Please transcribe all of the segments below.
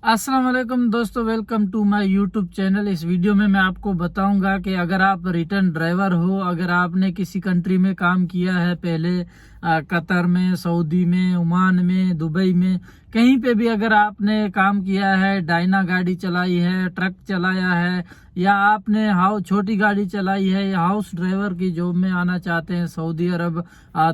अस्सलाम वालेकुम दोस्तों, welcome to my YouTube channel. इस वीडियो में मैं आपको बताऊंगा कि अगर आप रिटर्न ड्राइवर हो, अगर आपने किसी कंट्री में काम किया है पहले, कतर में, सऊदी में, ओमान में, दुबई में, कहीं पे भी अगर आपने काम किया है, डायना गाड़ी चलाई है, ट्रक चलाया है, या आपने छोटी गाड़ी चलाई है, या हाउस ड्राइवर की जॉब में आना चाहते हैं सऊदी अरब,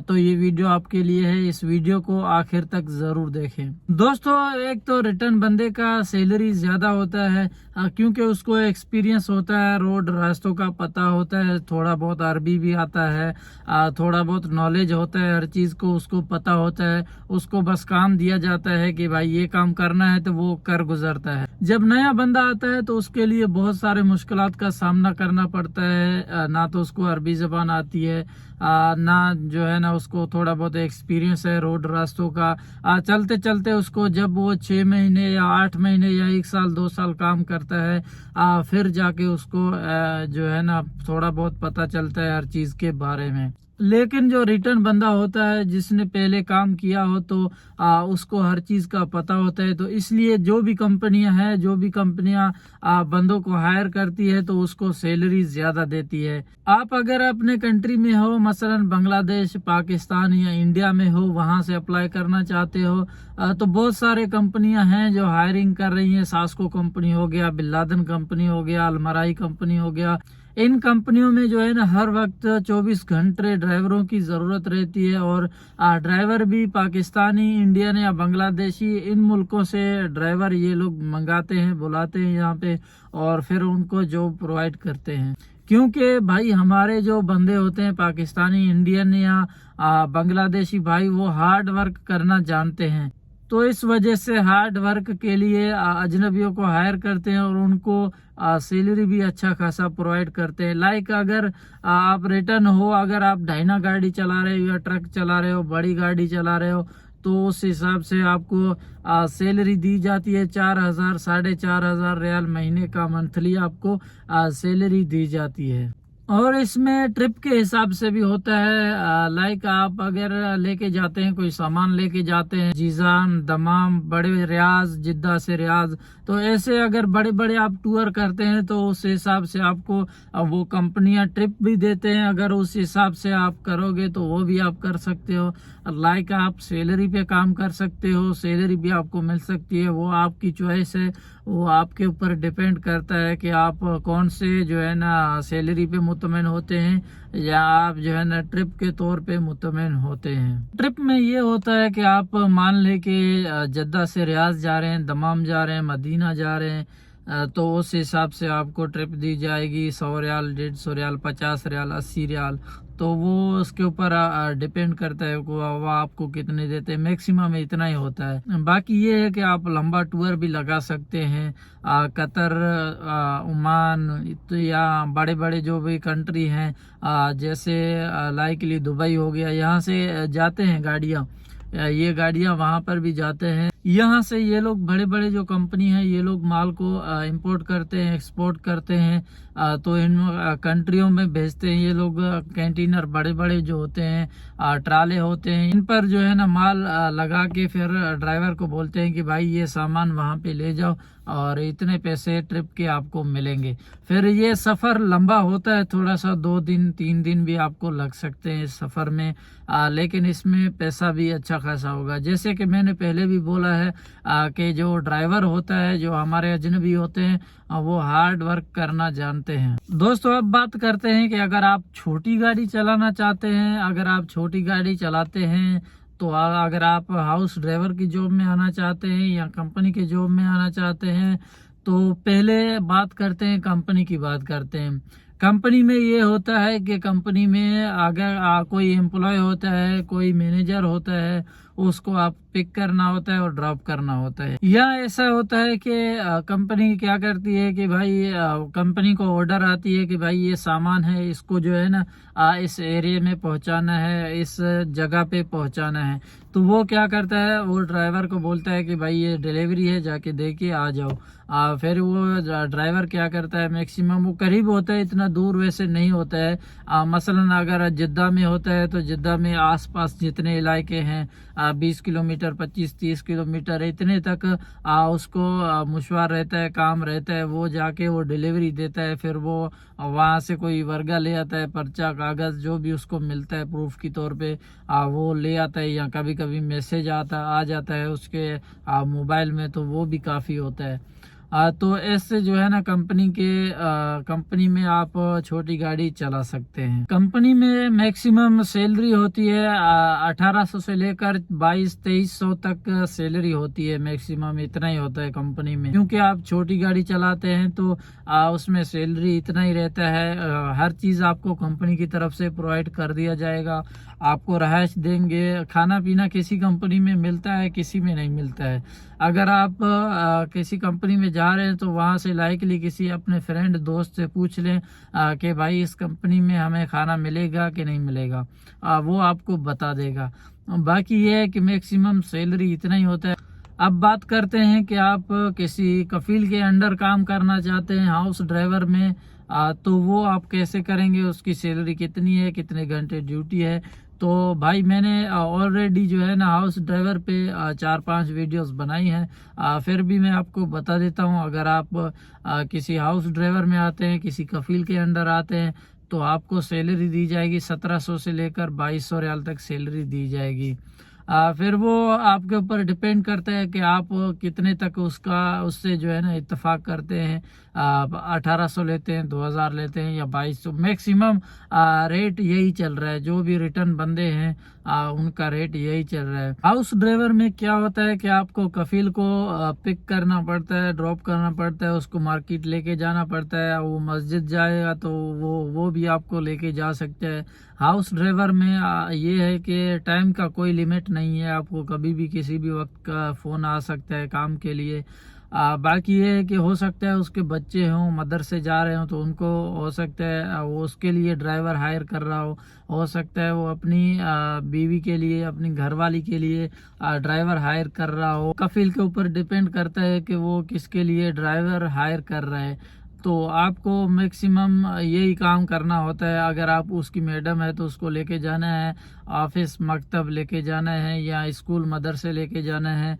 तो ये वीडियो आपके लिए है। इस वीडियो को आखिर तक जरूर देखें। दोस्तों, एक तो रिटर्न बंदे का सैलरी ज्यादा होता है, क्योंकि उसको एक्सपीरियंस होता है, रोड रास्तों का पता होता है, थोड़ा बहुत अरबी भी आता है, थोड़ा बहुत नॉलेज होता है, हर चीज को उसको पता होता है। उसको बस काम दिया जाता है कि भाई ये काम करना है, तो वो कर गुजरता है। जब नया बंदा आता है तो उसके लिए बहुत सारे मुश्किलात का सामना करना पड़ता है। ना तो उसको अरबी जबान आती है, ना जो है ना उसको थोड़ा बहुत एक्सपीरियंस है रोड रास्तों का। चलते चलते उसको जब वो 6 महीने या 8 महीने या 1 साल 2 साल काम करता है, फिर जाके उसको जो है ना थोड़ा बहुत पता चलता है हर चीज के बारे में। लेकिन जो रिटर्न बंदा होता है, जिसने पहले काम किया हो, तो उसको हर चीज का पता होता है। तो इसलिए जो भी कंपनियां हैं, जो भी कंपनियां बंदों को हायर करती है, तो उसको सैलरी ज्यादा देती है। आप अगर अपने कंट्री में हो, मसलन बांग्लादेश, पाकिस्तान या इंडिया में हो, वहां से अप्लाई करना चाहते हो, तो बहुत सारे कंपनियां हैं जो हायरिंग कर रही हैं। सास्को कंपनी हो गया, बिन लादेन कंपनी हो गया, अलमराई कंपनी हो गया। इन कंपनियों में जो है ना हर वक्त 24 घंटे ड्राइवरों की जरूरत रहती है, और ड्राइवर भी पाकिस्तानी, इंडियन या बांग्लादेशी, इन मुल्कों से ड्राइवर ये लोग मंगाते हैं, बुलाते हैं यहाँ पे, और फिर उनको जॉब प्रोवाइड करते हैं। क्योंकि भाई हमारे जो बंदे होते हैं पाकिस्तानी, इंडियन या बांग्लादेशी भाई, वो हार्ड वर्क करना जानते हैं। तो इस वजह से हार्ड वर्क के लिए अजनबियों को हायर करते हैं, और उनको सैलरी भी अच्छा खासा प्रोवाइड करते हैं। लाइक अगर आप रिटर्न हो, अगर आप डायना गाड़ी चला रहे हो या ट्रक चला रहे हो, बड़ी गाड़ी चला रहे हो, तो उस हिसाब से आपको सैलरी दी जाती है। 4,000 4,500 रियाल महीने का मंथली आपको सैलरी दी जाती है। और इसमें ट्रिप के हिसाब से भी होता है। लाइक आप अगर लेके जाते हैं, कोई सामान लेके जाते हैं, जीजान, दमाम, बड़े रियाज, जिद्दा से रियाज, तो ऐसे अगर बड़े बड़े आप टूर करते हैं, तो उस हिसाब से आपको वो कंपनियां ट्रिप भी देते हैं। अगर उस हिसाब से आप करोगे तो वो भी आप कर सकते हो। लाइक आप सैलरी पे काम कर सकते हो, सैलरी भी आपको मिल सकती है, वो आपकी चॉइस है। वो आपके ऊपर डिपेंड करता है कि आप कौन से जो है ना सैलरी पे मुतमईन होते हैं, या आप जो है ना ट्रिप के तौर पे मुतमईन होते हैं। ट्रिप में ये होता है कि आप मान ले कि जद्दा से रियाज जा रहे हैं, दमाम जा रहे हैं, मदीना जा रहे हैं, तो उस हिसाब से आपको ट्रिप दी जाएगी। 100 रियाल, 150 रियाल, 50 रियाल, 80 रियाल, तो वो उसके ऊपर डिपेंड करता है वो आपको कितने देते हैं। मैक्सिमम इतना ही होता है। बाकी ये है कि आप लंबा टूर भी लगा सकते हैं, कतर, ओमान, तो या बड़े बड़े जो भी कंट्री हैं, जैसे लाइकली दुबई हो गया, यहाँ से जाते हैं गाड़ियाँ, ये गाड़ियां वहां पर भी जाते हैं। यहाँ से ये लोग बड़े बड़े जो कंपनी है, ये लोग माल को इंपोर्ट करते हैं, एक्सपोर्ट करते हैं, तो इन कंट्रियों में भेजते हैं। ये लोग कंटेनर बड़े बड़े जो होते हैं, ट्राले होते हैं, इन पर जो है ना माल लगा के फिर ड्राइवर को बोलते हैं कि भाई ये सामान वहां पे ले जाओ, और इतने पैसे ट्रिप के आपको मिलेंगे। फिर ये सफर लंबा होता है, थोड़ा सा 2 दिन 3 दिन भी आपको लग सकते हैं इस सफर में, लेकिन इसमें पैसा भी अच्छा खासा होगा। जैसे कि मैंने पहले भी बोला है कि जो ड्राइवर होता है, जो हमारे अजनबी होते हैं, वो हार्ड वर्क करना जानते हैं। दोस्तों, अब बात करते हैं कि अगर आप छोटी गाड़ी चलाना चाहते हैं, अगर आप छोटी गाड़ी चलाते हैं, तो अगर आप हाउस ड्राइवर की जॉब में आना चाहते हैं या कंपनी की जॉब में आना चाहते हैं, तो पहले बात करते हैं, कंपनी की बात करते हैं। कंपनी में ये होता है कि कंपनी में अगर कोई एम्प्लॉय होता है, कोई मैनेजर होता है, उसको आप पिक करना होता है और ड्रॉप करना होता है। या ऐसा होता है कि कंपनी क्या करती है कि भाई कंपनी को ऑर्डर आती है कि भाई ये सामान है, इसको जो है ना इस एरिया में पहुंचाना है, इस जगह पे पहुंचाना है। तो वो क्या करता है, वो ड्राइवर को बोलता है कि भाई ये डिलीवरी है, जाके दे के आ जाओ। फिर वो ड्राइवर क्या करता है, मैक्सिमम वो करीब होता है, इतना दूर वैसे नहीं होता है। मसलन अगर जिद्दा में होता है, तो जिद्दा में आसपास जितने इलाके हैं, 20 किलोमीटर 25-30 किलोमीटर इतने तक उसको मशवार रहता है, काम रहता है, वो जाके वो डिलीवरी देता है। फिर वो वहाँ से कोई वर्गा ले आता है, पर्चा कागज़ जो भी उसको मिलता है प्रूफ के तौर पे वो ले आता है, या कभी कभी मैसेज आ जाता है उसके मोबाइल में, तो वो भी काफ़ी होता है। तो ऐसे जो है ना कंपनी में आप छोटी गाड़ी चला सकते हैं। कंपनी में मैक्सिमम सैलरी होती है 1800 से लेकर 2200-2300 तक सैलरी होती है, मैक्सिमम इतना ही होता है कंपनी में। क्योंकि आप छोटी गाड़ी चलाते हैं तो उसमें सैलरी इतना ही रहता है। हर चीज़ आपको कंपनी की तरफ से प्रोवाइड कर दिया जाएगा, आपको रहायश देंगे, खाना पीना किसी कंपनी में मिलता है, किसी में नहीं मिलता है। अगर आप किसी कंपनी में जा रहे हैं तो वहाँ से लाइकली किसी अपने फ्रेंड दोस्त से पूछ लें कि भाई इस कंपनी में हमें खाना मिलेगा कि नहीं मिलेगा, वो आपको बता देगा। बाकी ये है कि मैक्सिमम सैलरी इतना ही होता है। अब बात करते हैं कि आप किसी कफील के अंडर काम करना चाहते हैं हाउस ड्राइवर में, तो वो आप कैसे करेंगे, उसकी सैलरी कितनी है, कितने घंटे ड्यूटी है। तो भाई मैंने ऑलरेडी जो है ना हाउस ड्राइवर पे 4-5 वीडियोस बनाई हैं, फिर भी मैं आपको बता देता हूं। अगर आप किसी हाउस ड्राइवर में आते हैं, किसी कफील के अंडर आते हैं, तो आपको सैलरी दी जाएगी 1700 से लेकर 2200 रियाल तक सैलरी दी जाएगी। फिर वो आपके ऊपर डिपेंड करता है कि आप कितने तक उससे जो है ना इत्तेफाक करते हैं। 1800 लेते हैं, 2000 लेते हैं या 2200, मैक्सिमम रेट यही चल रहा है। जो भी रिटर्न बंदे हैं उनका रेट यही चल रहा है। हाउस ड्राइवर में क्या होता है कि आपको कफील को पिक करना पड़ता है, ड्रॉप करना पड़ता है, उसको मार्केट लेके जाना पड़ता है। वो मस्जिद जाएगा तो वो भी आपको लेके जा सकते हैं। हाउस ड्राइवर में ये है कि टाइम का कोई लिमिट नहीं है, आपको कभी भी किसी भी वक्त का फ़ोन आ सकता है काम के लिए। बाकी ये है कि हो सकता है उसके बच्चे हों, मदरसे जा रहे हों, तो उनको हो सकता है वो उसके लिए ड्राइवर हायर कर रहा हो सकता है वो अपनी बीवी के लिए, अपनी घरवाली के लिए ड्राइवर हायर कर रहा हो। कफील के ऊपर डिपेंड करता है कि वो किसके लिए ड्राइवर हायर कर रहा है। तो आपको मैक्सिमम यही काम करना होता है। अगर आप उसकी मैडम है तो उसको लेके जाना है, ऑफिस मकतब लेके जाना है, या स्कूल मदरसे लेके जाना है,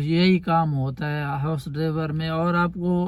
यही काम होता है हाउस ड्राइवर में। और आपको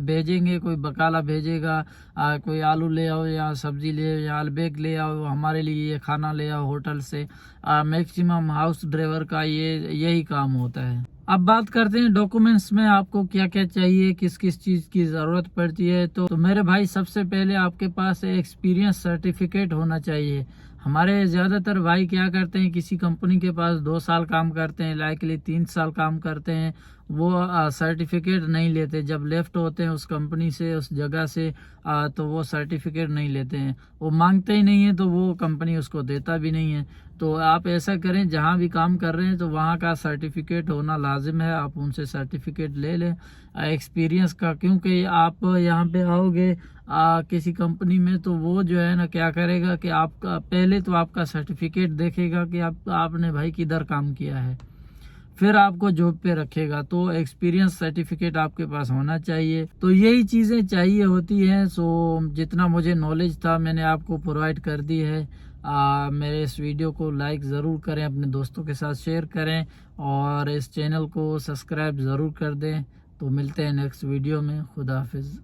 भेजेंगे, कोई बकाला भेजेगा, कोई आलू ले आओ या सब्जी ले आओ या अलबेग ले आओ, हमारे लिए ये खाना ले आओ होटल से। मैक्सिमम हाउस ड्राइवर का यही काम होता है। अब बात करते हैं डॉक्यूमेंट्स में आपको क्या क्या चाहिए, किस किस चीज़ की ज़रूरत पड़ती है। तो मेरे भाई सबसे पहले आपके पास एक्सपीरियंस सर्टिफिकेट होना चाहिए। हमारे ज़्यादातर भाई क्या करते हैं, किसी कंपनी के पास 2 साल काम करते हैं, लाइकली 3 साल काम करते हैं, वो सर्टिफिकेट नहीं लेते। जब लेफ्ट होते हैं उस कंपनी से, उस जगह से, तो वो सर्टिफिकेट नहीं लेते हैं, वो मांगते ही नहीं है, तो वो कंपनी उसको देता भी नहीं है। तो आप ऐसा करें, जहाँ भी काम कर रहे हैं तो वहाँ का सर्टिफिकेट होना लाजिम है, आप उनसे सर्टिफिकेट ले लें एक्सपीरियंस का। क्योंकि आप यहाँ पे आओगे किसी कंपनी में, तो वो जो है ना क्या करेगा कि आपका पहले तो आपका सर्टिफिकेट देखेगा कि आपने भाई किधर काम किया है, फिर आपको जॉब पे रखेगा। तो एक्सपीरियंस सर्टिफिकेट आपके पास होना चाहिए। तो यही चीज़ें चाहिए होती हैं। सो जितना मुझे नॉलेज था मैंने आपको प्रोवाइड कर दी है। मेरे इस वीडियो को लाइक ज़रूर करें, अपने दोस्तों के साथ शेयर करें, और इस चैनल को सब्सक्राइब ज़रूर कर दें। तो मिलते हैं नेक्स्ट वीडियो में। खुदा हाफिज़।